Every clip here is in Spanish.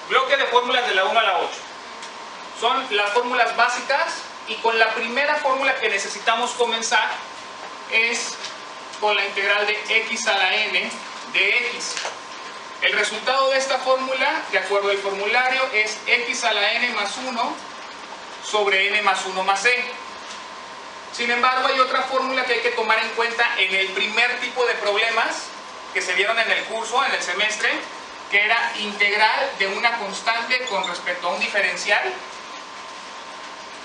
Bloque de fórmulas de la 1 a la 8. Son las fórmulas básicas y con la primera fórmula que necesitamos comenzar es con la integral de x a la n de x. El resultado de esta fórmula, de acuerdo al formulario, es x a la n más 1 sobre n más 1 más e. Sin embargo, hay otra fórmula que hay que tomar en cuenta en el primer tipo de problemas que se vieron en el curso, en el semestre, que era integral de una constante con respecto a un diferencial,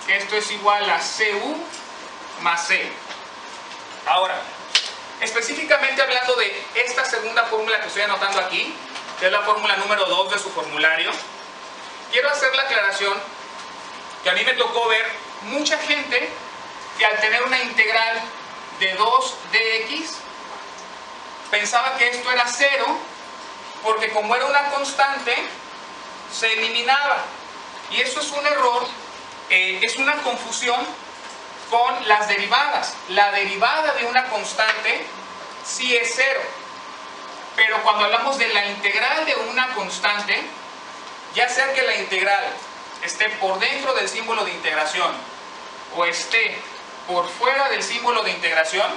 que esto es igual a cu más c. Ahora, específicamente hablando de esta segunda fórmula que estoy anotando aquí, que es la fórmula número 2 de su formulario, quiero hacer la aclaración que a mí me tocó ver mucha gente que al tener una integral de 2 dx pensaba que esto era 0 porque como era una constante se eliminaba, y eso es un error, es una confusión con las derivadas. La derivada de una constante sí es 0, pero cuando hablamos de la integral de una constante, ya sea que la integral esté por dentro del símbolo de integración o esté por fuera del símbolo de integración,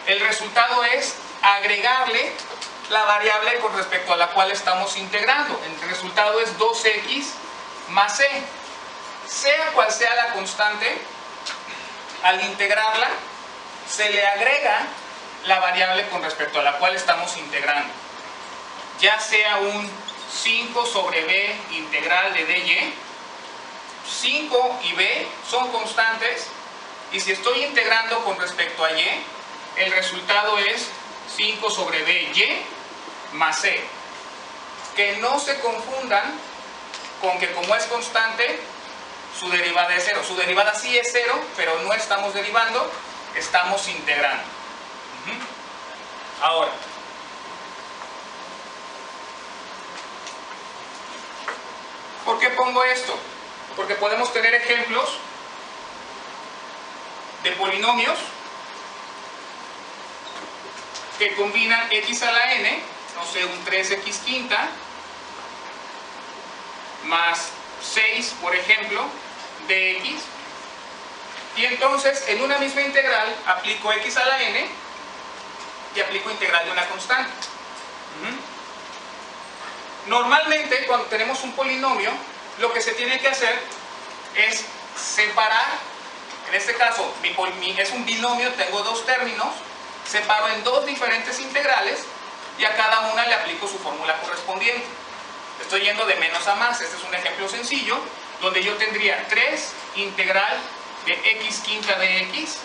el resultado es agregarle la variable con respecto a la cual estamos integrando. El resultado es 2x más c. Sea cual sea la constante, al integrarla se le agrega la variable con respecto a la cual estamos integrando, ya sea un 5 sobre b integral de dy. 5 y b son constantes, y si estoy integrando con respecto a y, el resultado es 5 sobre by más c. Que no se confundan con que como es constante, su derivada es 0. Su derivada sí es 0, pero no estamos derivando, estamos integrando. Ahora, ¿por qué pongo esto? Porque podemos tener ejemplos de polinomios que combinan x a la n, no sé, un 3x quinta más 6, por ejemplo, de x, y entonces en una misma integral aplico x a la n y aplico integral de una constante. Normalmente cuando tenemos un polinomio, lo que se tiene que hacer es separar. En este caso es un binomio, tengo dos términos, separo en dos diferentes integrales y a cada una le aplico su fórmula correspondiente. Estoy yendo de menos a más. Este es un ejemplo sencillo donde yo tendría 3 integral de x quinta de x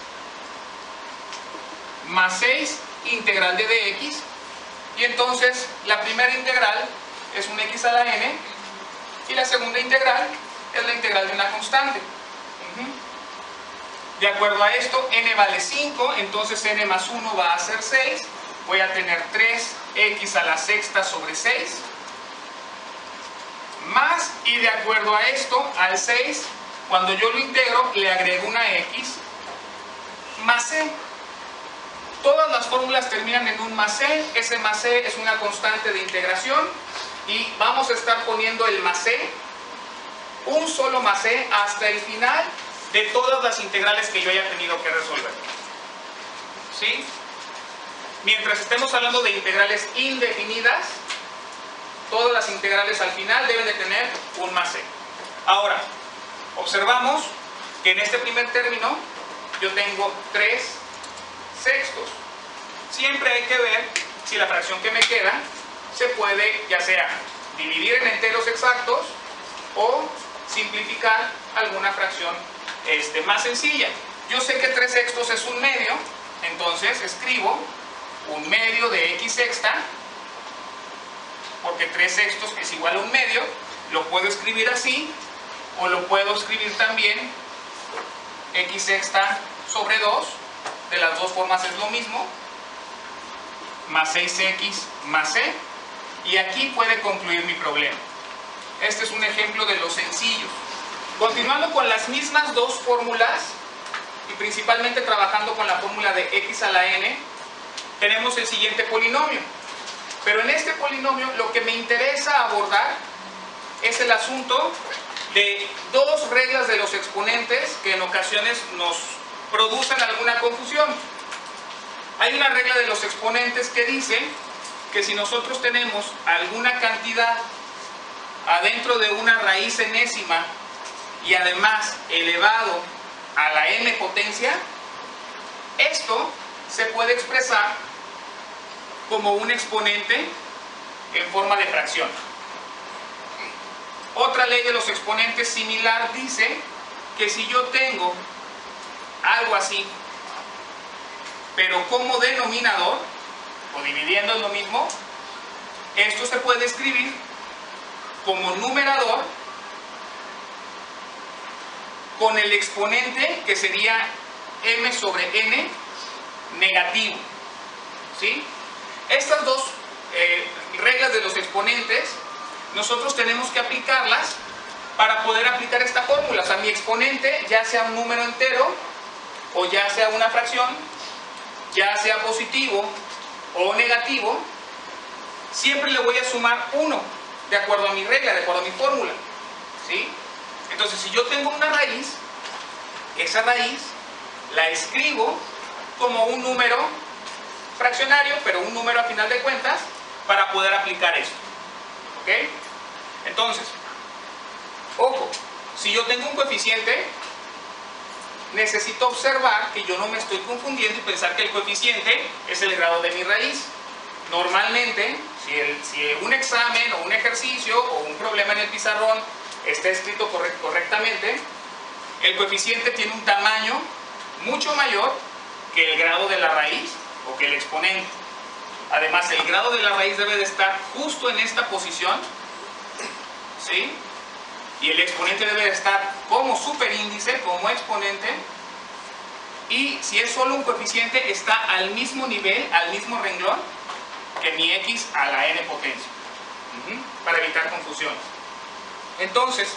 más 6 integral de dx, y entonces la primera integral es un x a la n y la segunda integral es la integral de una constante. De acuerdo a esto, n vale 5, entonces n más 1 va a ser 6. Voy a tener 3x a la sexta sobre 6 más, y de acuerdo a esto, al 6, cuando yo lo integro, le agrego una x más c. Todas las fórmulas terminan en un más c. Ese más c es una constante de integración y vamos a estar poniendo el más c, un solo más c, hasta el final de todas las integrales que yo haya tenido que resolver. ¿Sí? Mientras estemos hablando de integrales indefinidas, todas las integrales al final deben de tener un más c. Ahora, observamos que en este primer término yo tengo 3 sextos. Siempre hay que ver si la fracción que me queda se puede ya sea dividir en enteros exactos o simplificar alguna fracción más sencilla. Yo sé que 3 sextos es un medio, entonces escribo un medio de x sexta, porque 3 sextos es igual a un medio. Lo puedo escribir así, o lo puedo escribir también x sexta sobre 2, de las dos formas es lo mismo, más 6x más c, y aquí puede concluir mi problema. Este es un ejemplo de los sencillos. Continuando con las mismas dos fórmulas, y principalmente trabajando con la fórmula de x a la n, tenemos el siguiente polinomio. Pero en este polinomio lo que me interesa abordar es el asunto de dos reglas de los exponentes que en ocasiones nos producen alguna confusión. Hay una regla de los exponentes que dice que si nosotros tenemos alguna cantidad adentro de una raíz enésima y además elevado a la n potencia, esto se puede expresar como un exponente en forma de fracción. Otra ley de los exponentes similar dice que si yo tengo algo así, pero como denominador, o dividiendo es lo mismo, esto se puede escribir como numerador con el exponente que sería m sobre n negativo, ¿sí? Estas dos reglas de los exponentes nosotros tenemos que aplicarlas para poder aplicar esta fórmula. O sea, mi exponente, ya sea un número entero o ya sea una fracción, ya sea positivo o negativo, siempre le voy a sumar 1 de acuerdo a mi regla, de acuerdo a mi fórmula, ¿sí? Entonces, si yo tengo una raíz, esa raíz la escribo como un número fraccionario, pero un número a final de cuentas, para poder aplicar esto, ¿ok? Entonces, ojo, si yo tengo un coeficiente, necesito observar que yo no me estoy confundiendo y pensar que el coeficiente es el grado de mi raíz. Normalmente, si un examen o un ejercicio o un problema en el pizarrón está escrito correctamente, el coeficiente tiene un tamaño mucho mayor que el grado de la raíz o que el exponente. Además, el grado de la raíz debe de estar justo en esta posición, ¿sí? Y el exponente debe de estar como superíndice, como exponente. Y si es solo un coeficiente, está al mismo nivel, al mismo renglón que mi x a la n potencia, para evitar confusiones. Entonces,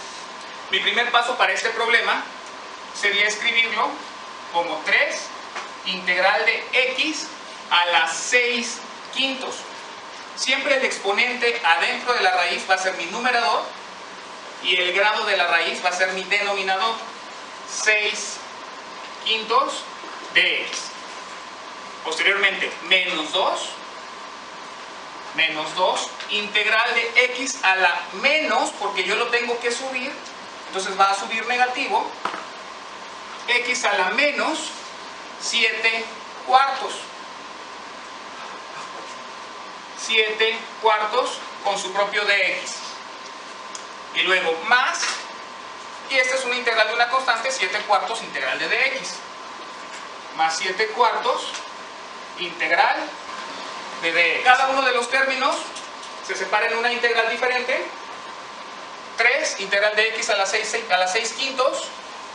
mi primer paso para este problema sería escribirlo como 3 integral de x a la 6 quintos. Siempre el exponente adentro de la raíz va a ser mi numerador y el grado de la raíz va a ser mi denominador. 6 quintos de x. Posteriormente, menos 2 integral de x a la menos, porque yo lo tengo que subir, entonces va a subir negativo, x a la menos 7 cuartos. 7 cuartos con su propio dx. Y luego más, y esta es una integral de una constante, 7 cuartos integral de dx. Más 7 cuartos integral de dx. Cada uno de los términos se separa en una integral diferente. 3 integral de x a la 6 quintos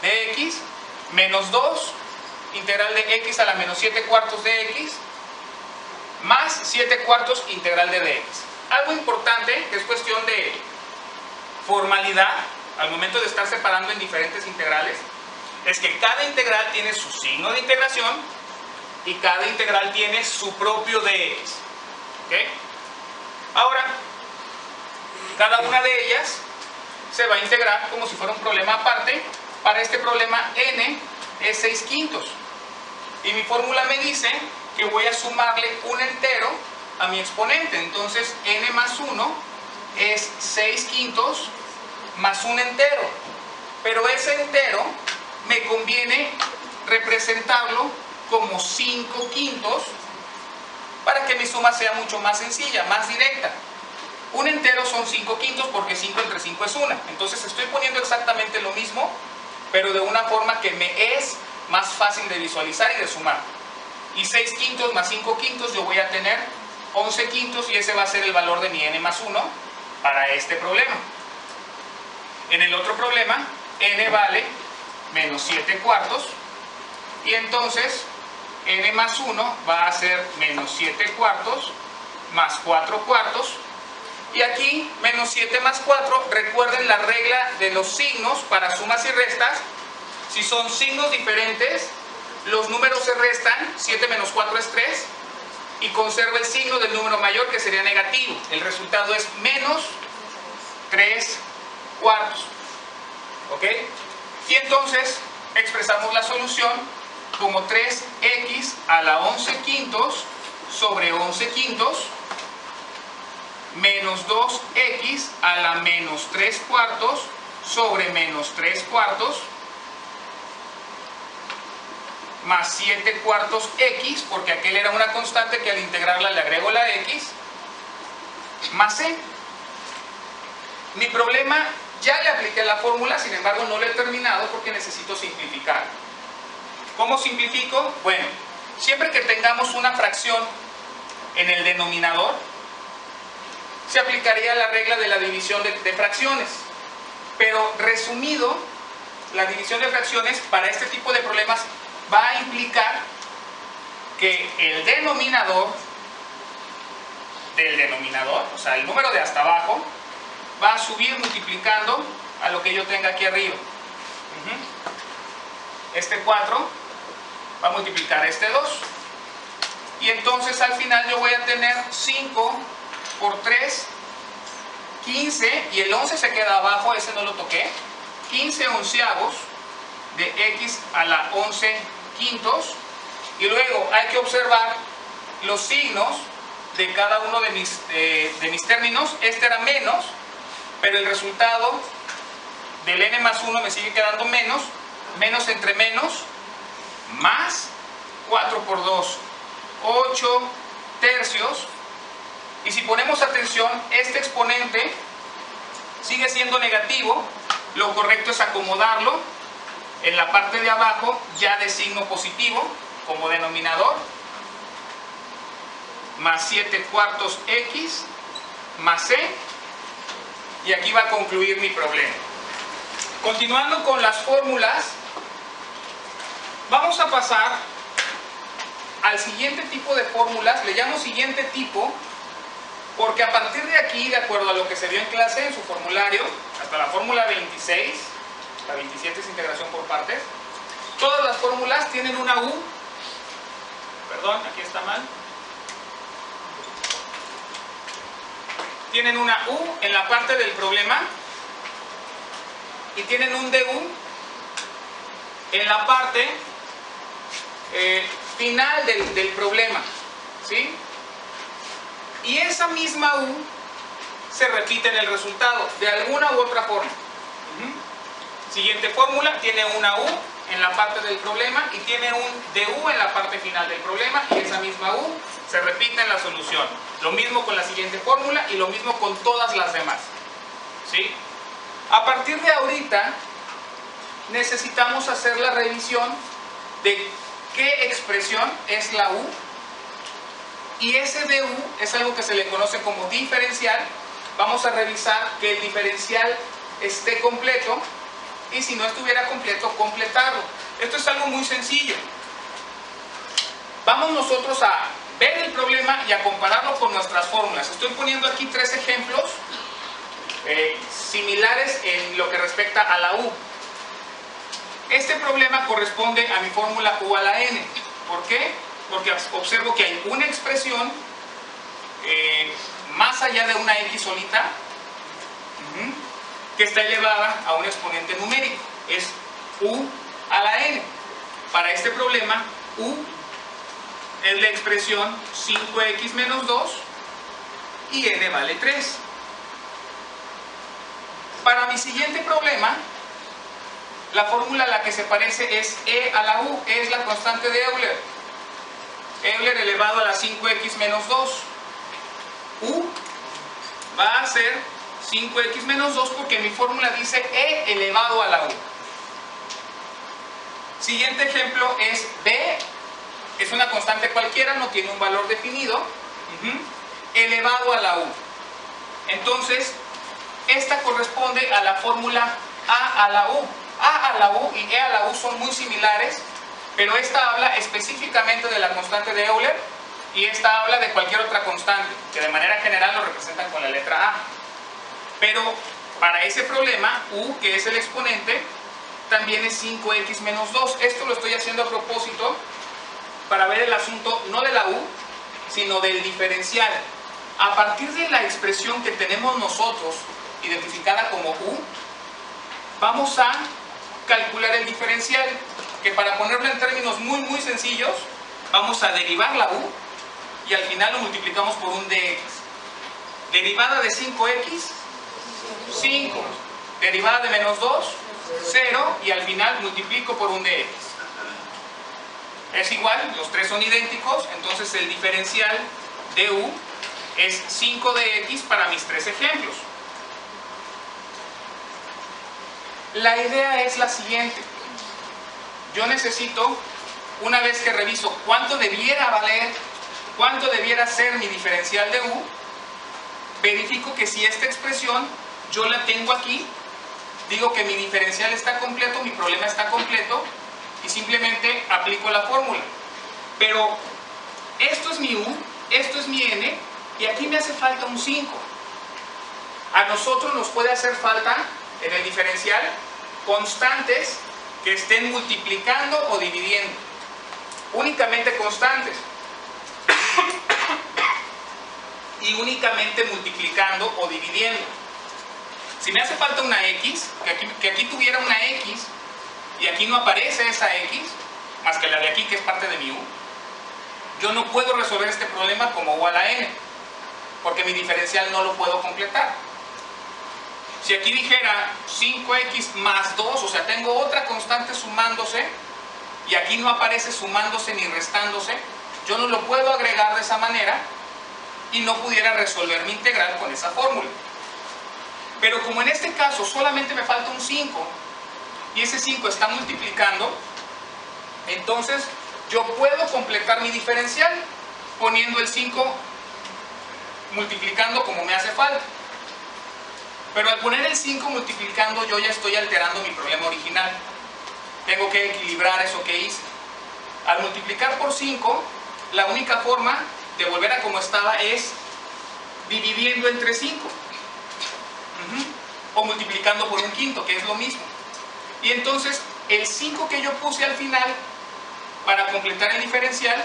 de x, menos 2 integral de x a la menos 7 cuartos de x, más 7 cuartos integral de dx. Algo importante, que es cuestión de formalidad al momento de estar separando en diferentes integrales, es que cada integral tiene su signo de integración y cada integral tiene su propio dx. ¿Ok? Ahora, cada una de ellas se va a integrar como si fuera un problema aparte. Para este problema n es 6 quintos. Y mi fórmula me dice que voy a sumarle un entero a mi exponente. Entonces n más 1 es 6 quintos más un entero. Pero ese entero me conviene representarlo como 5 quintos para que mi suma sea mucho más sencilla, más directa. Un entero son 5 quintos porque 5 entre 5 es 1. Entonces estoy poniendo exactamente lo mismo, pero de una forma que me es más fácil de visualizar y de sumar. Y 6 quintos más 5 quintos, yo voy a tener 11 quintos y ese va a ser el valor de mi n más 1 para este problema. En el otro problema, n vale menos 7 cuartos y entonces n más 1 va a ser menos 7 cuartos más 4 cuartos. Y aquí, menos 7 más 4, recuerden la regla de los signos para sumas y restas. Si son signos diferentes, los números se restan, 7 menos 4 es 3, y conserva el signo del número mayor, que sería negativo. El resultado es menos 3 ¿Ok? Y entonces expresamos la solución como 3x a la 11 quintos sobre 11 quintos menos 2x a la menos 3 cuartos sobre menos 3 cuartos más 7 cuartos x, porque aquel era una constante que al integrarla le agrego la x, más c. Mi problema, ya le apliqué la fórmula, sin embargo no lo he terminado porque necesito simplificar. ¿Cómo simplifico? Bueno, siempre que tengamos una fracción en el denominador, se aplicaría la regla de la división de fracciones. Pero resumido, la división de fracciones para este tipo de problemas va a implicar que el denominador del denominador, o sea, el número de hasta abajo, va a subir multiplicando a lo que yo tenga aquí arriba. Este 4 va a multiplicar este 2. Y entonces al final yo voy a tener 5 por 3, 15, y el 11 se queda abajo, ese no lo toqué. 15 onceavos de x a la 11 quintos. Y luego hay que observar los signos de cada uno de mis términos. Este era menos, pero el resultado del n más 1 me sigue quedando menos. Menos entre menos, más 4 por 2, 8 tercios. Y si ponemos atención, este exponente sigue siendo negativo. Lo correcto es acomodarlo en la parte de abajo ya de signo positivo como denominador, más 7 cuartos x más c, y aquí va a concluir mi problema. Continuando con las fórmulas, vamos a pasar al siguiente tipo de fórmulas. Le llamo siguiente tipo porque a partir de aquí, de acuerdo a lo que se dio en clase, en su formulario, hasta la fórmula 26, la 27 es integración por partes, todas las fórmulas tienen una U, perdón, aquí está mal, tienen una U en la parte del problema y tienen un DU en la parte final del problema, ¿sí? Y esa misma U se repite en el resultado, de alguna u otra forma. Siguiente fórmula, tiene una U en la parte del problema y tiene un DU en la parte final del problema, y esa misma U se repite en la solución. Lo mismo con la siguiente fórmula y lo mismo con todas las demás, ¿sí? A partir de ahorita necesitamos hacer la revisión de qué expresión es la U, y ese DU es algo que se le conoce como diferencial. Vamos a revisar que el diferencial esté completo, y si no estuviera completo, completarlo. Esto es algo muy sencillo. Vamos nosotros a ver el problema y a compararlo con nuestras fórmulas. Estoy poniendo aquí 3 ejemplos similares en lo que respecta a la U. Este problema corresponde a mi fórmula U a la n. ¿Por qué? Porque observo que hay una expresión más allá de una x solita, que está elevada a un exponente numérico. Es U a la n. Para este problema, U es la expresión 5x menos 2 y n vale 3. Para mi siguiente problema, la fórmula a la que se parece es e a la u. E es la constante de Euler. Euler elevado a la 5x menos 2. U va a ser 5x menos 2 porque mi fórmula dice e elevado a la u. Siguiente ejemplo es b. Es una constante cualquiera, no tiene un valor definido. Elevado a la u. Entonces, esta corresponde a la fórmula a la u. A a la u y e a la u son muy similares, pero esta habla específicamente de la constante de Euler y esta habla de cualquier otra constante, que de manera general lo representan con la letra a. Pero para ese problema, u, que es el exponente, también es 5x menos 2. Esto lo estoy haciendo a propósito para ver el asunto no de la u, sino del diferencial. A partir de la expresión que tenemos nosotros, identificada como u, vamos a calcular el diferencial, que para ponerlo en términos muy sencillos, vamos a derivar la u y al final lo multiplicamos por un dx. Derivada de 5x, 5. Derivada de menos 2, 0. Y al final multiplico por un dx. Es igual, los tres son idénticos, entonces el diferencial de u es 5 de x para mis tres ejemplos. La idea es la siguiente. Yo necesito, una vez que reviso cuánto debiera valer, cuánto debiera ser mi diferencial de u, verifico que si esta expresión yo la tengo aquí, digo que mi diferencial está completo, mi problema está completo, y simplemente aplico la fórmula. Pero esto es mi u, esto es mi n, y aquí me hace falta un 5. A nosotros nos puede hacer falta en el diferencial constantes que estén multiplicando o dividiendo. Únicamente constantes. Y únicamente multiplicando o dividiendo. Si me hace falta una x, que aquí tuviera una x, y aquí no aparece esa x, más que la de aquí que es parte de mi u, yo no puedo resolver este problema como u a la n, porque mi diferencial no lo puedo completar. Si aquí dijera 5x más 2, o sea, tengo otra constante sumándose, y aquí no aparece sumándose ni restándose, yo no lo puedo agregar de esa manera, y no pudiera resolver mi integral con esa fórmula. Pero como en este caso solamente me falta un 5, y ese 5 está multiplicando, entonces yo puedo completar mi diferencial poniendo el 5 multiplicando como me hace falta. Pero al poner el 5 multiplicando yo ya estoy alterando mi problema original. Tengo que equilibrar eso que hice. Al multiplicar por 5, la única forma de volver a como estaba es dividiendo entre 5. O multiplicando por un quinto, que es lo mismo. Y entonces el 5 que yo puse al final para completar el diferencial,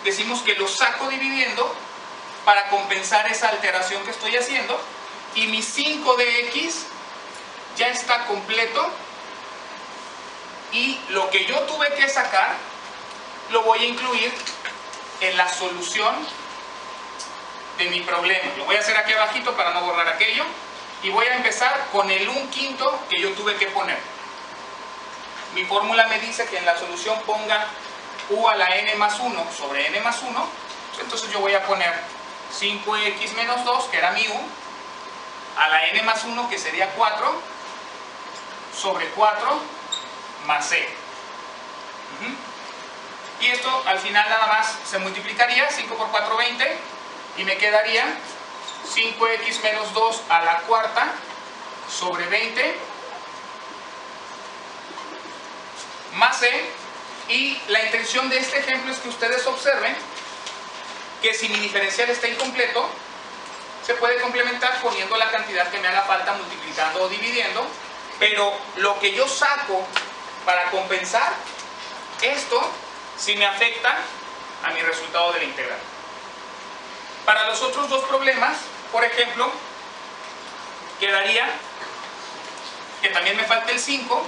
decimos que lo saco dividiendo para compensar esa alteración que estoy haciendo, y mi 5 de x ya está completo, y lo que yo tuve que sacar lo voy a incluir en la solución de mi problema. Lo voy a hacer aquí abajito para no borrar aquello, y voy a empezar con el 1/5 que yo tuve que poner. Mi fórmula me dice que en la solución ponga u a la n más 1 sobre n más 1, entonces yo voy a poner 5x menos 2, que era mi u, a la n más 1, que sería 4, sobre 4 más c. Y esto al final nada más se multiplicaría, 5 por 4, 20, y me quedaría 5x menos 2 a la cuarta sobre 20 más c. Y la intención de este ejemplo es que ustedes observen que si mi diferencial está incompleto, se puede complementar poniendo la cantidad que me haga falta, multiplicando o dividiendo, pero lo que yo saco para compensar esto sí me afecta a mi resultado de la integral. Para los otros dos problemas, por ejemplo, quedaría que también me falta el 5,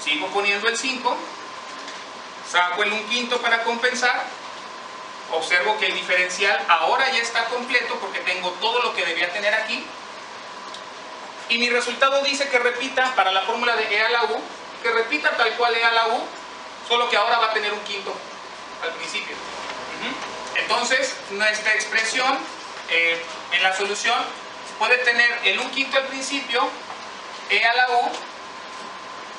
sigo poniendo el 5, saco el 1/5 para compensar, observo que el diferencial ahora ya está completo porque tengo todo lo que debía tener aquí, y mi resultado dice que repita para la fórmula de e a la u, que repita tal cual e a la u, solo que ahora va a tener 1/5 al principio. Entonces nuestra expresión en la solución puede tener el 1/5 al principio, e a la u,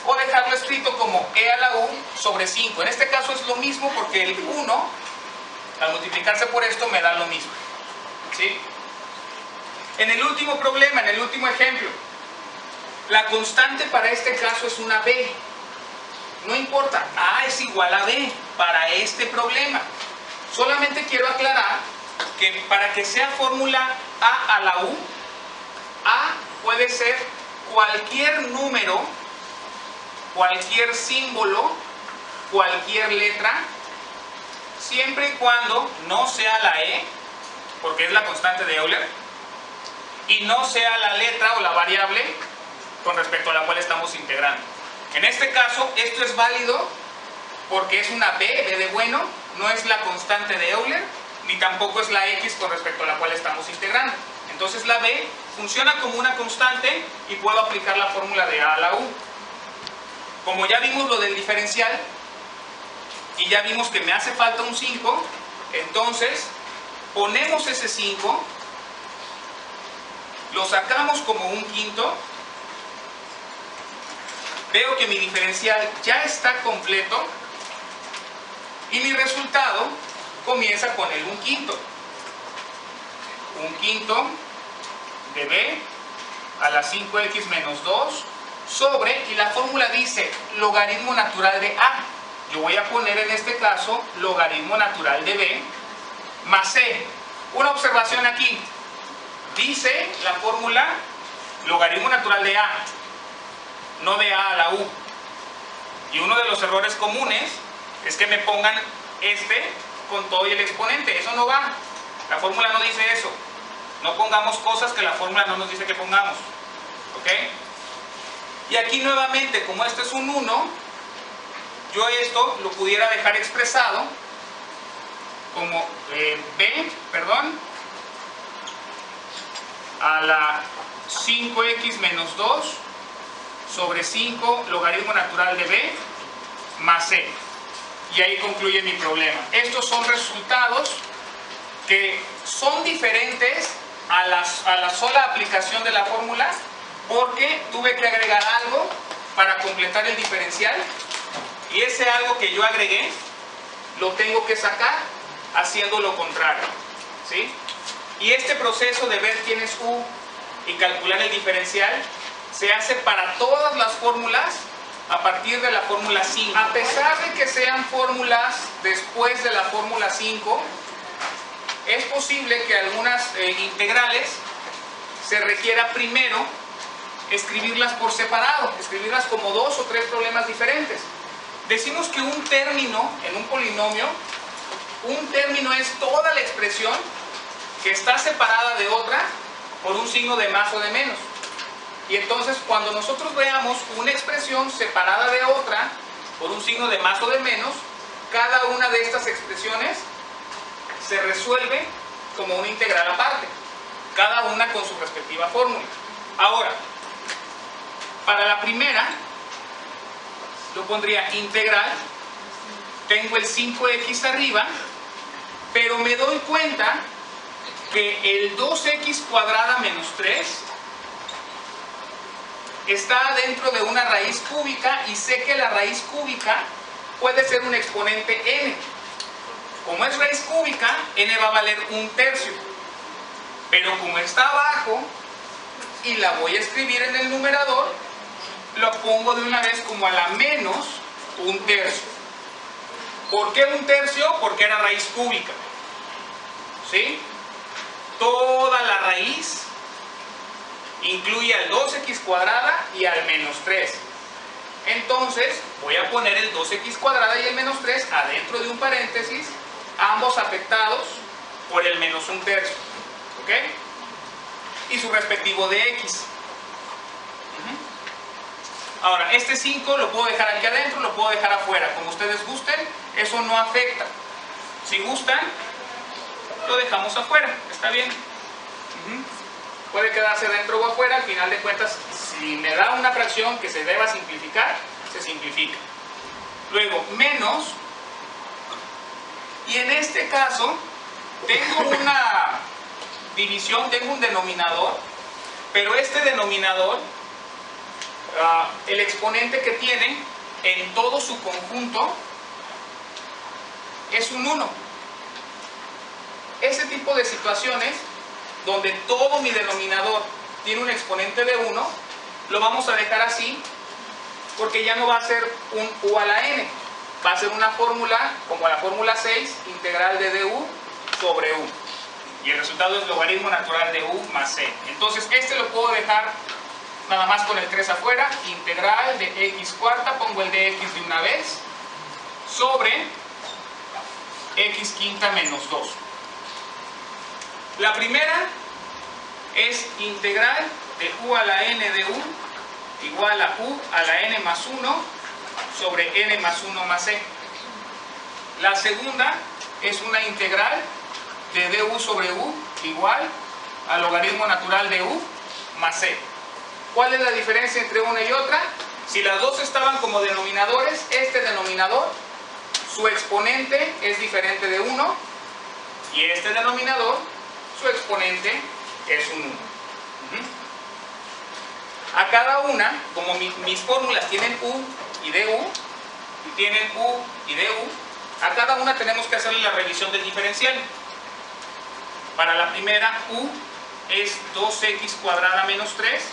o dejarlo escrito como e a la u sobre 5. En este caso es lo mismo porque el 1 al multiplicarse por esto me da lo mismo, ¿sí? En el último problema, en el último ejemplo, la constante para este caso es una b. No importa, a es igual a b para este problema. Solamente quiero aclarar que para que sea fórmula a la u, a puede ser cualquier número, cualquier símbolo, cualquier letra, siempre y cuando no sea la e, porque es la constante de Euler, y no sea la letra o la variable con respecto a la cual estamos integrando. En este caso, esto es válido porque es una b de bueno, no es la constante de Euler, ni tampoco es la x con respecto a la cual estamos integrando. Entonces la b funciona como una constante y puedo aplicar la fórmula de a a la u. Como ya vimos lo del diferencial y ya vimos que me hace falta un 5, entonces ponemos ese 5, lo sacamos como un quinto, veo que mi diferencial ya está completo y mi resultado comienza con el un quinto de b a la 5x menos 2 sobre, y la fórmula dice logaritmo natural de a. Yo voy a poner en este caso logaritmo natural de b más c. Una observación aquí, dice la fórmula logaritmo natural de a, no de a a la u. Y uno de los errores comunes es que me pongan este con todo y el exponente. Eso no va. La fórmula no dice eso. No pongamos cosas que la fórmula no nos dice que pongamos. ¿Ok? Y aquí nuevamente, como esto es un 1, yo esto lo pudiera dejar expresado como b, a la 5x menos 2 sobre 5 logaritmo natural de b más c. Y ahí concluye mi problema. Estos son resultados que son diferentes a la sola aplicación de la fórmula, porque tuve que agregar algo para completar el diferencial, y ese algo que yo agregué lo tengo que sacar haciendo lo contrario, ¿sí? Y este proceso de ver quién es u y calcular el diferencial se hace para todas las fórmulas a partir de la fórmula 5. A pesar de que sean fórmulas después de la fórmula 5, es posible que algunas integrales se requiera primero escribirlas por separado, escribirlas como dos o tres problemas diferentes. Decimos que un término en un polinomio, un término es toda la expresión que está separada de otra por un signo de más o de menos. Y entonces cuando nosotros veamos una expresión separada de otra por un signo de más o de menos, cada una de estas expresiones se resuelve como una integral aparte, cada una con su respectiva fórmula. Ahora, para la primera, yo pondría integral, tengo el 5x arriba, pero me doy cuenta que el 2x cuadrada menos 3 está dentro de una raíz cúbica, y sé que la raíz cúbica puede ser un exponente n. Como es raíz cúbica, n va a valer 1/3, pero como está abajo y la voy a escribir en el numerador, lo pongo de una vez como a la menos 1/3. ¿Por qué 1/3? Porque era raíz cúbica, ¿sí? Toda la raíz incluye al 2x cuadrada y al menos 3. Entonces voy a poner el 2x cuadrada y el menos 3 adentro de un paréntesis, ambos afectados por el menos 1/3, ¿ok? Y su respectivo de x. Ahora, este 5 lo puedo dejar aquí adentro, lo puedo dejar afuera, como ustedes gusten, eso no afecta. Si gustan, lo dejamos afuera, está bien. Puede quedarse dentro o afuera, al final de cuentas, si me da una fracción que se deba simplificar, se simplifica. Luego, menos, y en este caso, tengo una división, tengo un denominador, pero este denominador, el exponente que tiene en todo su conjunto es un 1. Ese tipo de situaciones donde todo mi denominador tiene un exponente de 1, lo vamos a dejar así, porque ya no va a ser un u a la n, va a ser una fórmula como la fórmula 6, integral de du sobre u, y el resultado es logaritmo natural de u más c. Entonces este lo puedo dejar nada más con el 3 afuera, integral de x cuarta, pongo el de x de una vez, sobre x quinta menos 2. La primera es integral de u a la n de u igual a u a la n más 1 sobre n más 1 más c. La segunda es una integral de du sobre u igual al logaritmo natural de u más c. ¿Cuál es la diferencia entre una y otra? Si las dos estaban como denominadores, este denominador, su exponente es diferente de 1 y este denominador, su exponente es un 1. A cada una, como mis fórmulas tienen u y du, y tienen u y du, a cada una tenemos que hacerle la revisión del diferencial. Para la primera, u es 2x cuadrada menos 3,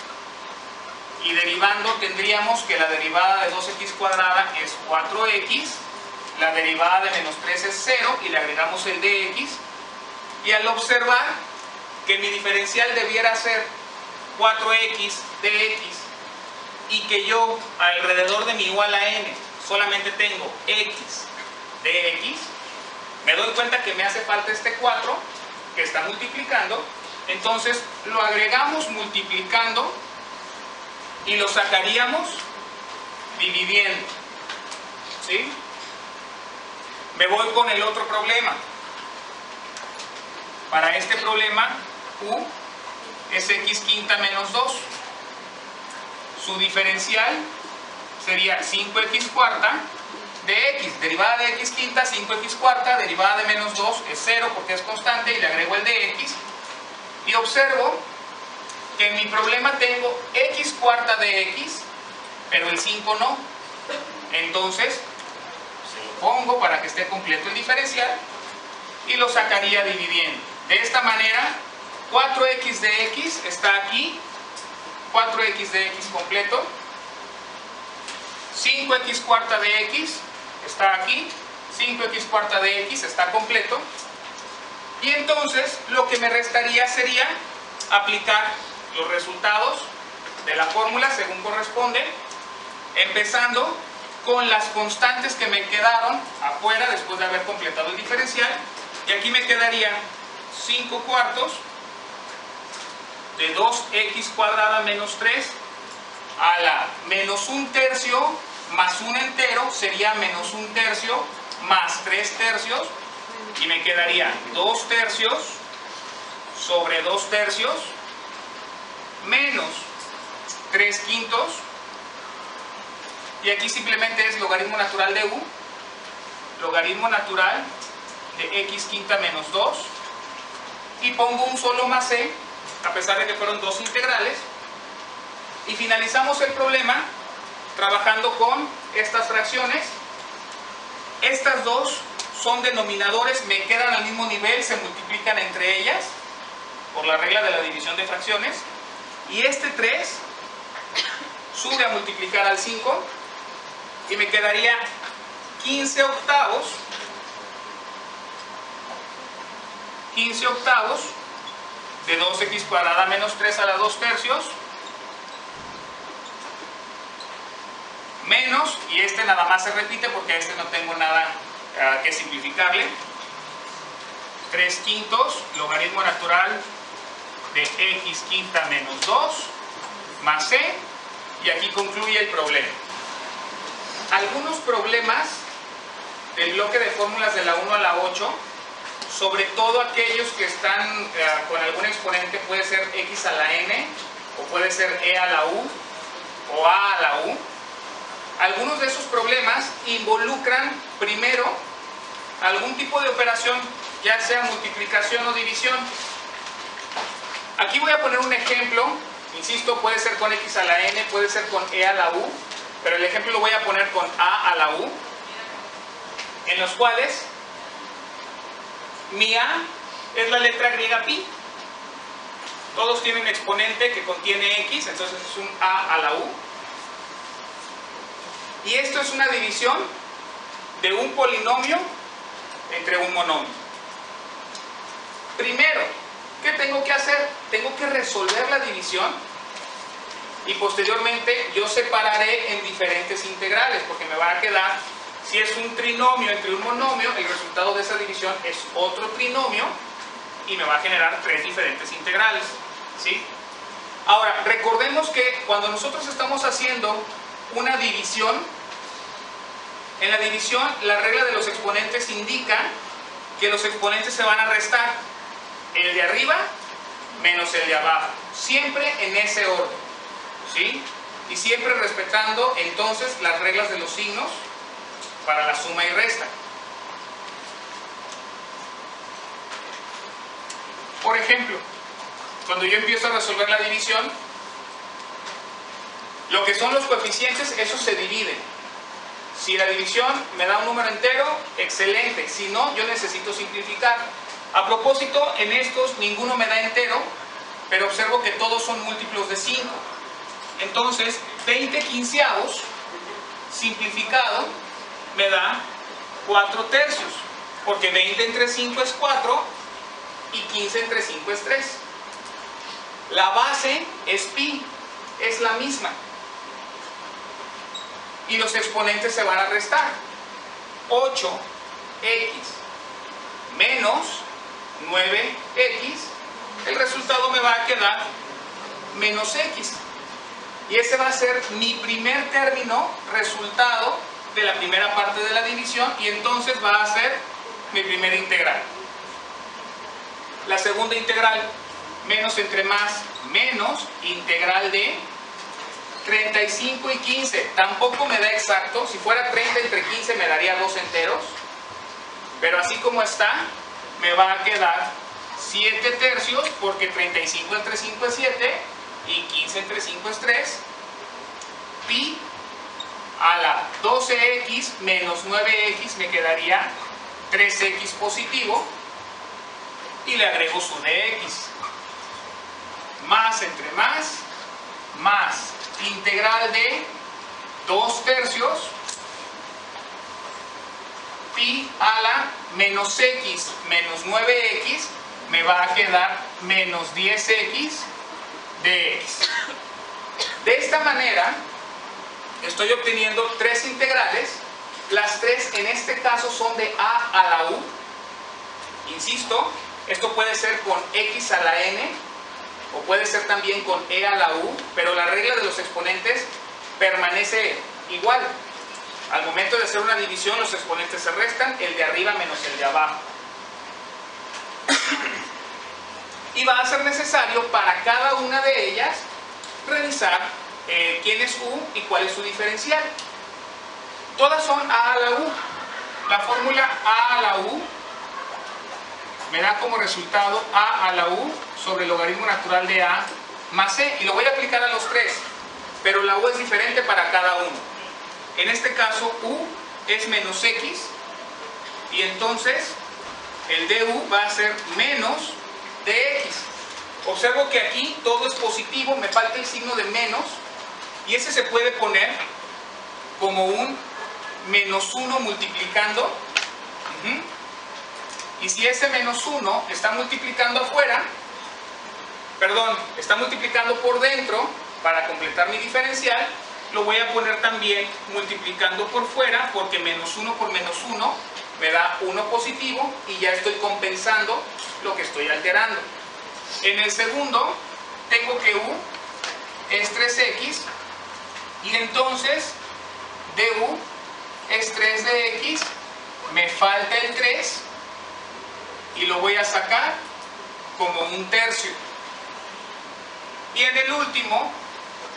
y derivando tendríamos que la derivada de 2x cuadrada es 4x, la derivada de menos 3 es 0 y le agregamos el dx, y al observar que mi diferencial debiera ser 4x dx y que yo alrededor de mi igual a n solamente tengo x dx, me doy cuenta que me hace falta este 4 que está multiplicando, entonces lo agregamos multiplicando y lo sacaríamos dividiendo, ¿sí? Me voy con el otro problema. Para este problema, u es x quinta menos 2. Su diferencial sería 5x cuarta de x. Derivada de x quinta, 5x cuarta. Derivada de menos 2 es 0 porque es constante y le agrego el de x. Y observo que en mi problema tengo x cuarta de x, pero el 5 no. Entonces, se lo pongo para que esté completo el diferencial y lo sacaría dividiendo. De esta manera, 4x de x está aquí, 4x de x completo, 5x cuarta de x está aquí, 5x cuarta de x está completo, y entonces lo que me restaría sería aplicar los resultados de la fórmula según corresponde, empezando con las constantes que me quedaron afuera después de haber completado el diferencial, y aquí me quedaría 5 cuartos de 2x cuadrada menos 3 a la menos 1 tercio más 1 entero sería menos 1 tercio más 3 tercios, y me quedaría 2 tercios sobre 2 tercios menos 3 quintos, y aquí simplemente es logaritmo natural de u, logaritmo natural de x quinta menos 2, y pongo un solo más c, a pesar de que fueron dos integrales, y finalizamos el problema trabajando con estas fracciones. Estas dos son denominadores, me quedan al mismo nivel, se multiplican entre ellas por la regla de la división de fracciones, y este 3 sube a multiplicar al 5 y me quedaría 15 octavos de 2x cuadrada menos 3 a la 2 tercios menos, y este nada más se repite porque a este no tengo nada que simplificarle, 3 quintos logaritmo natural de x quinta menos 2 más c, y aquí concluye el problema. Algunos problemas del bloque de fórmulas de la 1 a la 8, sobre todo aquellos que están con algún exponente, puede ser x a la n, o puede ser e a la u, o a la u. Algunos de esos problemas involucran primero algún tipo de operación, ya sea multiplicación o división. Aquí voy a poner un ejemplo, insisto, puede ser con x a la n, puede ser con e a la u, pero el ejemplo lo voy a poner con a la u, en los cuales mi a es la letra griega pi. Todos tienen exponente que contiene x, entonces es un a la u. Y esto es una división de un polinomio entre un monomio. Primero, ¿qué tengo que hacer? Tengo que resolver la división y posteriormente yo separaré en diferentes integrales, porque me va a quedar, si es un trinomio entre un monomio, el resultado de esa división es otro trinomio y me va a generar 3 diferentes integrales, ¿sí? Ahora, recordemos que cuando nosotros estamos haciendo una división, en la división la regla de los exponentes indica que los exponentes se van a restar, el de arriba menos el de abajo, siempre en ese orden, ¿sí? Y siempre respetando entonces las reglas de los signos para la suma y resta. Por ejemplo, cuando yo empiezo a resolver la división, lo que son los coeficientes, esos se dividen. Si la división me da un número entero, excelente. Si no, yo necesito simplificar. A propósito, en estos ninguno me da entero, pero observo que todos son múltiplos de 5. Entonces, 20 quinceavos simplificado me da 4 tercios, porque 20 entre 5 es 4 y 15 entre 5 es 3. La base es pi, es la misma. Y los exponentes se van a restar. 8x menos 9x, el resultado me va a quedar menos x. Y ese va a ser mi primer término, resultado de la primera parte de la división, y entonces va a ser mi primera integral. La segunda integral, menos entre más, menos integral de 35 y 15. Tampoco me da exacto. Si fuera 30 entre 15 me daría 2 enteros. Pero así como está, me va a quedar 7 tercios, porque 35 entre 5 es 7 y 15 entre 5 es 3. Pi a la 12x menos 9x me quedaría 3x positivo, y le agrego su dx. Más entre más integral de 2 tercios pi a la menos x menos 9x me va a quedar menos 10x de x. De esta manera estoy obteniendo 3 integrales. Las 3 en este caso son de a a la u. Insisto, esto puede ser con x a la n o puede ser también con e a la u, pero la regla de los exponentes permanece igual. Al momento de hacer una división, los exponentes se restan, el de arriba menos el de abajo. Y va a ser necesario para cada una de ellas revisar quién es u y cuál es su diferencial. Todas son a la u. La fórmula a la u me da como resultado a la u sobre el logaritmo natural de a más c, y lo voy a aplicar a los 3, pero la u es diferente para cada uno. En este caso u es menos x, y entonces el du va a ser menos dx. Observo que aquí todo es positivo, me falta el signo de menos, y ese se puede poner como un menos 1 multiplicando. Y si ese menos 1 está multiplicando afuera, está multiplicando por dentro para completar mi diferencial, lo voy a poner también multiplicando por fuera, porque menos 1 por menos 1 me da 1 positivo, y ya estoy compensando lo que estoy alterando. En el segundo tengo que u es 3x, y entonces du es 3 de x, me falta el 3 y lo voy a sacar como un tercio. Y en el último,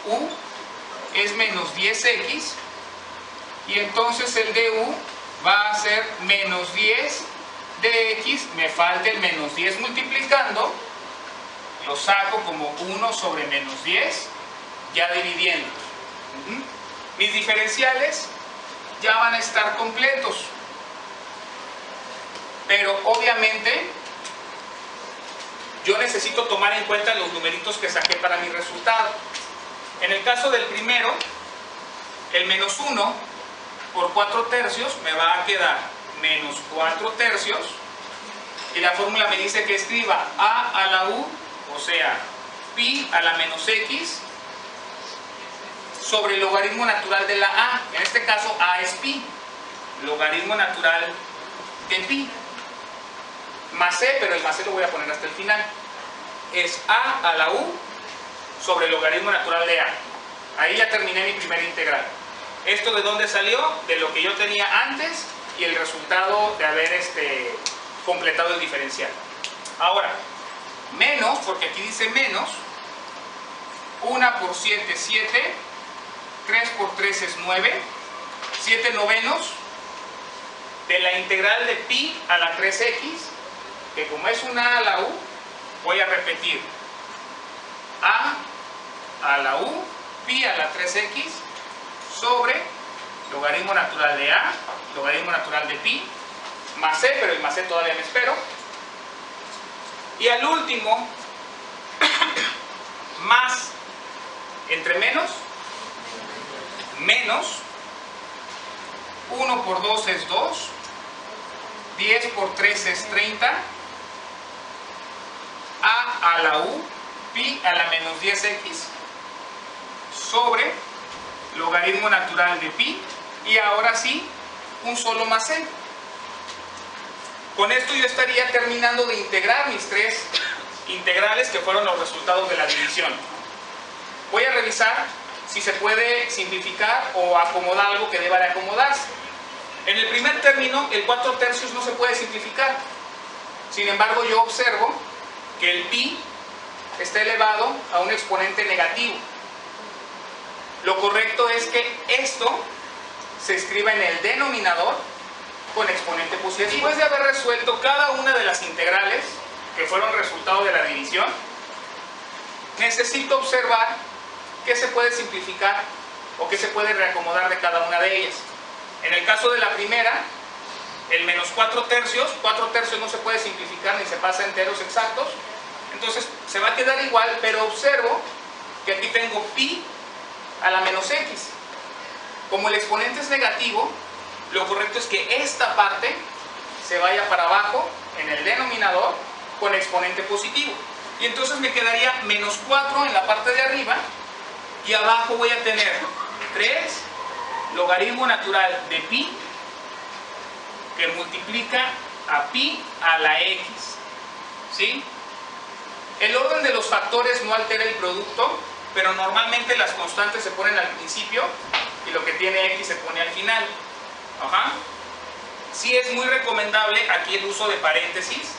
u es menos 10x, y entonces el du va a ser menos 10 de x, me falta el menos 10 multiplicando, lo saco como 1 sobre menos 10, ya dividiendo. Mis diferenciales ya van a estar completos, pero obviamente yo necesito tomar en cuenta los numeritos que saqué para mi resultado. En el caso del primero, el menos 1 por 4 tercios me va a quedar menos 4 tercios, y la fórmula me dice que escriba a la u, o sea, pi a la menos x, sobre el logaritmo natural de la a. En este caso a es pi, logaritmo natural de pi, más c, pero el más c lo voy a poner hasta el final. Es a la u sobre el logaritmo natural de a. Ahí ya terminé mi primera integral. ¿Esto de dónde salió? De lo que yo tenía antes y el resultado de haber completado el diferencial. Ahora, menos, porque aquí dice menos, 1 por 7, 7, 3 por 3 es 9, 7 novenos de la integral de pi a la 3x, que como es una A a la U, voy a repetir a la U, pi a la 3x, sobre logaritmo natural de A, logaritmo natural de pi, más c, pero el más c todavía me espero. Y al último, más, entre menos, 1 por 2 es 2, 10 por 3 es 30, a la u, pi a la menos 10x, sobre logaritmo natural de pi, y ahora sí, un solo más c. Con esto yo estaría terminando de integrar mis tres integrales que fueron los resultados de la división. Voy a revisar si se puede simplificar o acomodar algo que deba de acomodarse. En el primer término, el 4/3 no se puede simplificar. Sin embargo, yo observo que el pi está elevado a un exponente negativo. Lo correcto es que esto se escriba en el denominador con exponente positivo. Después de haber resuelto cada una de las integrales que fueron resultado de la división, necesito observar qué se puede simplificar o qué se puede reacomodar de cada una de ellas. En el caso de la primera, el menos 4/3 no se puede simplificar ni se pasa a enteros exactos, entonces se va a quedar igual, pero observo que aquí tengo pi a la menos x. Como el exponente es negativo, lo correcto es que esta parte se vaya para abajo en el denominador con exponente positivo. Y entonces me quedaría menos 4 en la parte de arriba y abajo voy a tener 3 logaritmo natural de pi que multiplica a pi a la x. ¿Sí? El orden de los factores no altera el producto, pero normalmente las constantes se ponen al principio y lo que tiene x se pone al final. Ajá. Sí es muy recomendable aquí el uso de paréntesis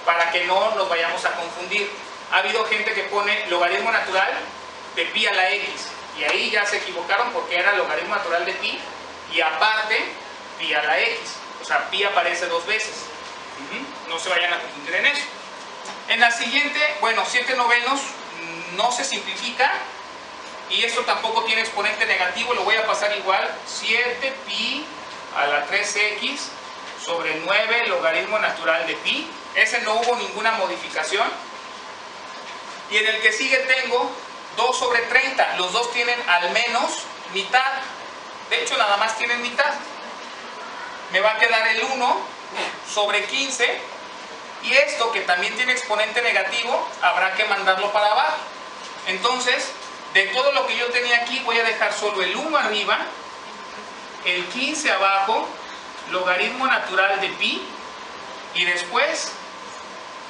para que no nos vayamos a confundir. Ha habido gente que pone logaritmo natural de pi a la x y ahí ya se equivocaron porque era logaritmo natural de pi y aparte pi a la x. O sea, pi aparece dos veces. No se vayan a confundir en eso. En la siguiente, bueno, 7 novenos no se simplifica y esto tampoco tiene exponente negativo, lo voy a pasar igual. 7 pi a la 3x sobre 9 logaritmo natural de pi. Ese no hubo ninguna modificación. Y en el que sigue tengo 2 sobre 30. Los dos tienen al menos mitad. De hecho, nada más tienen mitad. Me va a quedar el 1 sobre 15. Y esto, que también tiene exponente negativo, habrá que mandarlo para abajo. Entonces, de todo lo que yo tenía aquí, voy a dejar solo el 1 arriba, el 15 abajo, logaritmo natural de pi, y después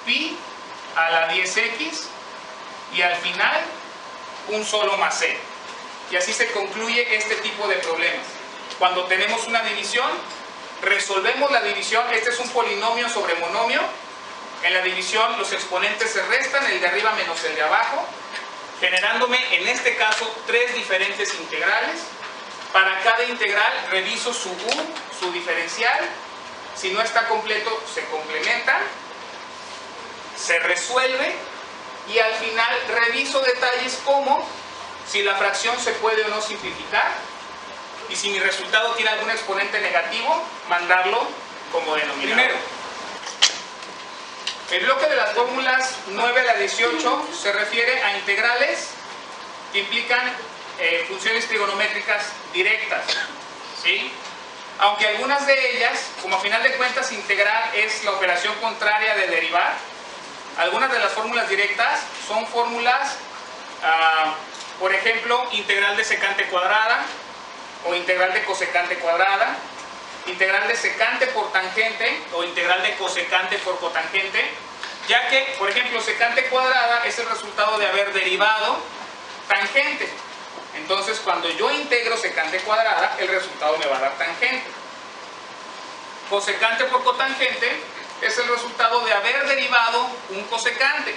pi a la 10x, y al final un solo más c. Y así se concluye este tipo de problemas. Cuando tenemos una división, resolvemos la división. Este es un polinomio sobre monomio. En la división los exponentes se restan, el de arriba menos el de abajo, generándome en este caso 3 diferentes integrales. Para cada integral reviso su u, su diferencial. Si no está completo, se complementa, se resuelve y al final reviso detalles como si la fracción se puede o no simplificar y si mi resultado tiene algún exponente negativo, mandarlo como denominador. Primero, el bloque de las fórmulas 9 a la 18 se refiere a integrales que implican funciones trigonométricas directas, ¿sí? Aunque algunas de ellas, como a final de cuentas integrar es la operación contraria de derivar, algunas de las fórmulas directas son fórmulas, por ejemplo, integral de secante cuadrada o integral de cosecante cuadrada, integral de secante por tangente o integral de cosecante por cotangente, ya que, por ejemplo, secante cuadrada es el resultado de haber derivado tangente. Entonces, cuando yo integro secante cuadrada, el resultado me va a dar tangente. Cosecante por cotangente es el resultado de haber derivado un cosecante.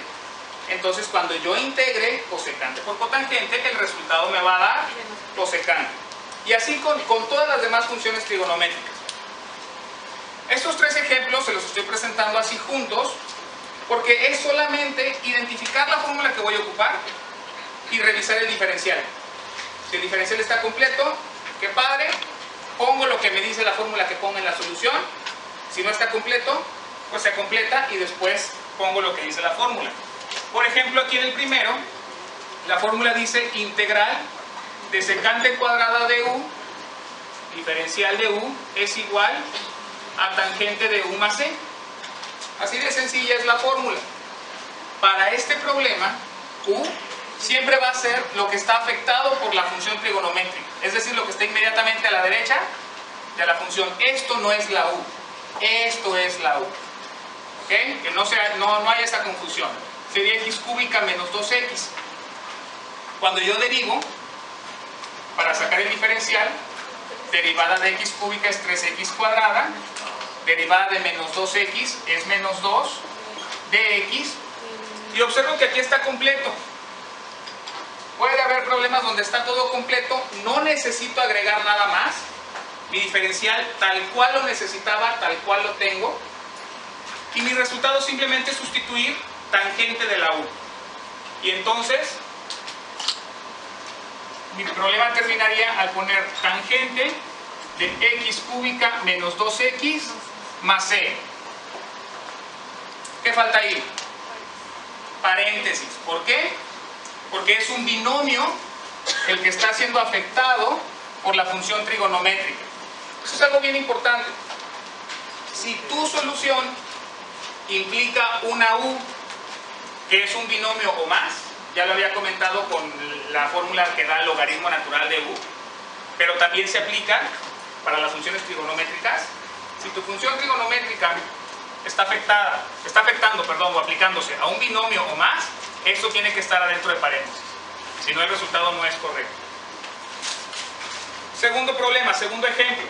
Entonces, cuando yo integre cosecante por cotangente, el resultado me va a dar cosecante. Y así con todas las demás funciones trigonométricas. Estos tres ejemplos se los estoy presentando así juntos, porque es solamente identificar la fórmula que voy a ocupar y revisar el diferencial. Si el diferencial está completo, qué padre, pongo lo que me dice la fórmula que ponga en la solución. Si no está completo, pues se completa y después pongo lo que dice la fórmula. Por ejemplo, aquí en el primero, la fórmula dice integral de secante cuadrada de u, diferencial de u, es igual a tangente de u más c. Así de sencilla es la fórmula. Para este problema, u siempre va a ser lo que está afectado por la función trigonométrica, es decir, lo que está inmediatamente a la derecha de la función. Esto no es la u, esto es la u. ¿Okay? Que no haya esa confusión. Sería x cúbica menos 2x. Cuando yo derivo, para sacar el diferencial, derivada de x cúbica es 3x cuadrada, derivada de menos 2x es menos 2 de x, y observo que aquí está completo. Puede haber problemas donde está todo completo, no necesito agregar nada más, mi diferencial tal cual lo necesitaba, tal cual lo tengo, y mi resultado simplemente es sustituir tangente de la u. Y entonces mi problema terminaría al poner tangente de x cúbica menos 2x más c. ¿Qué falta ahí? Paréntesis. ¿Por qué? Porque es un binomio el que está siendo afectado por la función trigonométrica. Eso es algo bien importante. Si tu solución implica una u que es un binomio o más, ya lo había comentado con la fórmula que da el logaritmo natural de u, pero también se aplica para las funciones trigonométricas. Si tu función trigonométrica está afectando o aplicándose a un binomio o más, esto tiene que estar adentro de paréntesis, si no el resultado no es correcto. Segundo problema, segundo ejemplo.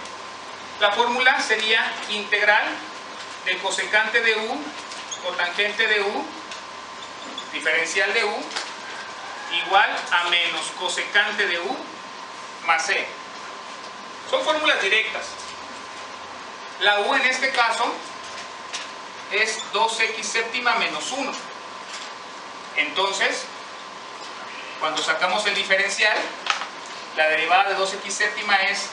La fórmula sería integral de cosecante de u, cotangente de u, diferencial de u, igual a menos cosecante de u más c. Son fórmulas directas. La u en este caso es 2x séptima menos 1. Entonces, cuando sacamos el diferencial, la derivada de 2x séptima es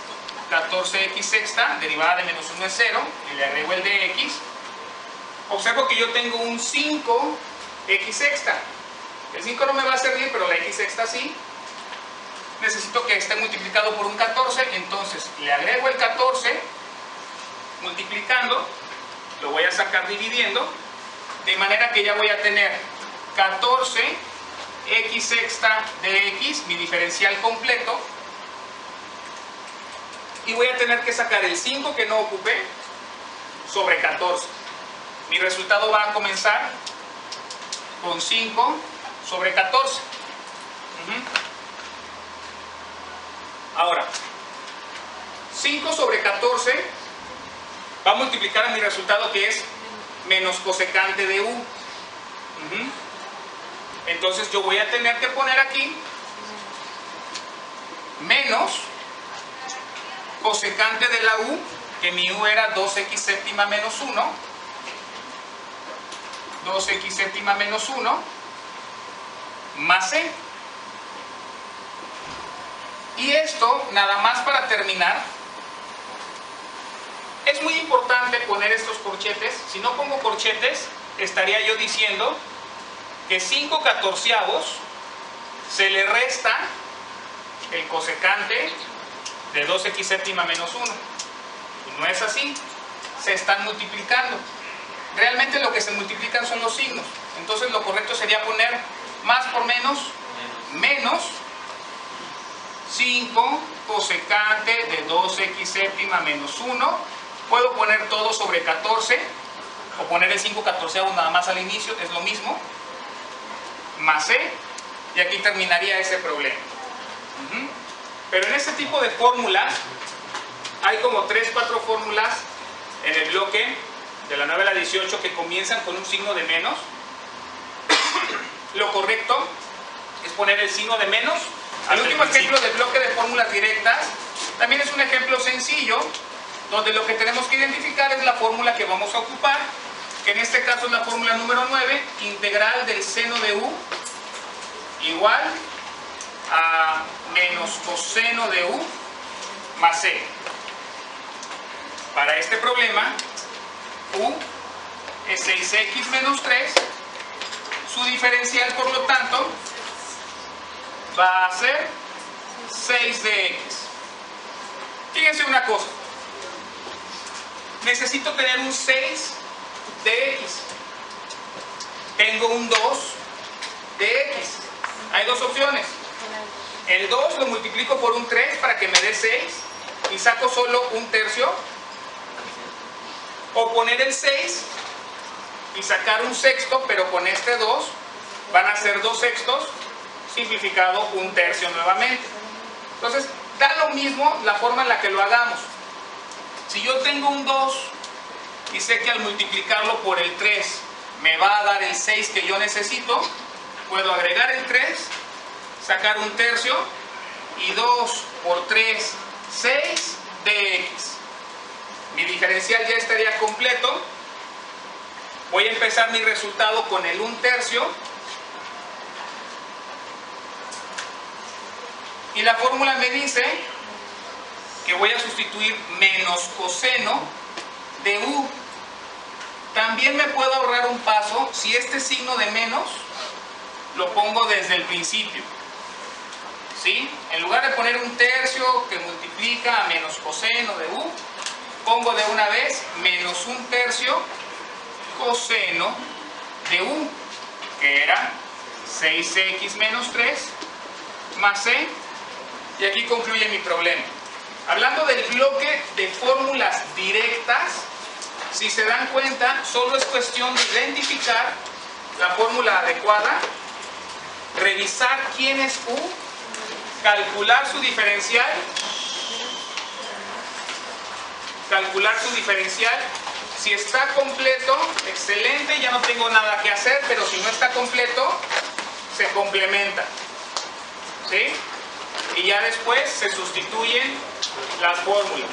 14x sexta, derivada de menos 1 es 0, y le agrego el de x. Observo que yo tengo un 5x sexta. El 5 no me va a servir, pero la x sexta sí. Necesito que esté multiplicado por un 14, entonces le agrego el 14, multiplicando, lo voy a sacar dividiendo, de manera que ya voy a tener 14x sexta de x, mi diferencial completo, y voy a tener que sacar el 5 que no ocupé sobre 14. Mi resultado va a comenzar con 5 sobre 14. Ahora, 5 sobre 14 va a multiplicar a mi resultado, que es menos cosecante de u. Entonces yo voy a tener que poner aquí menos cosecante de la u, que mi u era 2x séptima menos 1, 2x séptima menos 1, más c. Y esto, nada más para terminar, es muy importante poner estos corchetes. Si no pongo corchetes, estaría yo diciendo que 5 catorceavos se le resta el cosecante de 2x séptima menos 1. Y no es así, se están multiplicando. Realmente lo que se multiplican son los signos. Entonces lo correcto sería poner más por menos, menos 5 cosecante de 2x séptima menos 1. Puedo poner todo sobre 14, o poner el 5 catorceavos nada más al inicio, es lo mismo, más c, y aquí terminaría ese problema. Pero en este tipo de fórmulas hay como 3, 4 fórmulas en el bloque de la 9 a la 18 que comienzan con un signo de menos. Lo correcto es poner el signo de menos. El último ejemplo del bloque de fórmulas directas también es un ejemplo sencillo, donde lo que tenemos que identificar es la fórmula que vamos a ocupar, que en este caso es la fórmula número 9, integral del seno de u igual a menos coseno de u más c. Para este problema, u es 6x menos 3, su diferencial por lo tanto va a ser 6dx. Fíjense una cosa, necesito tener un 6 de x, tengo un 2 de x, hay dos opciones, el 2 lo multiplico por un 3 para que me dé 6 y saco solo un tercio, o poner el 6 y sacar un sexto, pero con este 2 van a ser 2 sextos, simplificado un tercio nuevamente. Entonces da lo mismo la forma en la que lo hagamos. Si yo tengo un 2 y sé que al multiplicarlo por el 3 me va a dar el 6 que yo necesito, puedo agregar el 3, sacar un tercio y 2 por 3, 6 de x. Mi diferencial ya estaría completo. Voy a empezar mi resultado con el 1/3 y la fórmula me dice que voy a sustituir menos coseno de u. También me puedo ahorrar un paso si este signo de menos lo pongo desde el principio, ¿sí? En lugar de poner un tercio que multiplica a menos coseno de u, pongo de una vez menos 1/3 coseno de u, que era 6x menos 3 más c, y aquí concluye mi problema. Hablando del bloque de fórmulas directas, si se dan cuenta, solo es cuestión de identificar la fórmula adecuada, revisar quién es u, calcular su diferencial, si está completo, excelente, ya no tengo nada que hacer, pero si no está completo, se complementa, ¿sí? Y ya después se sustituyen las fórmulas.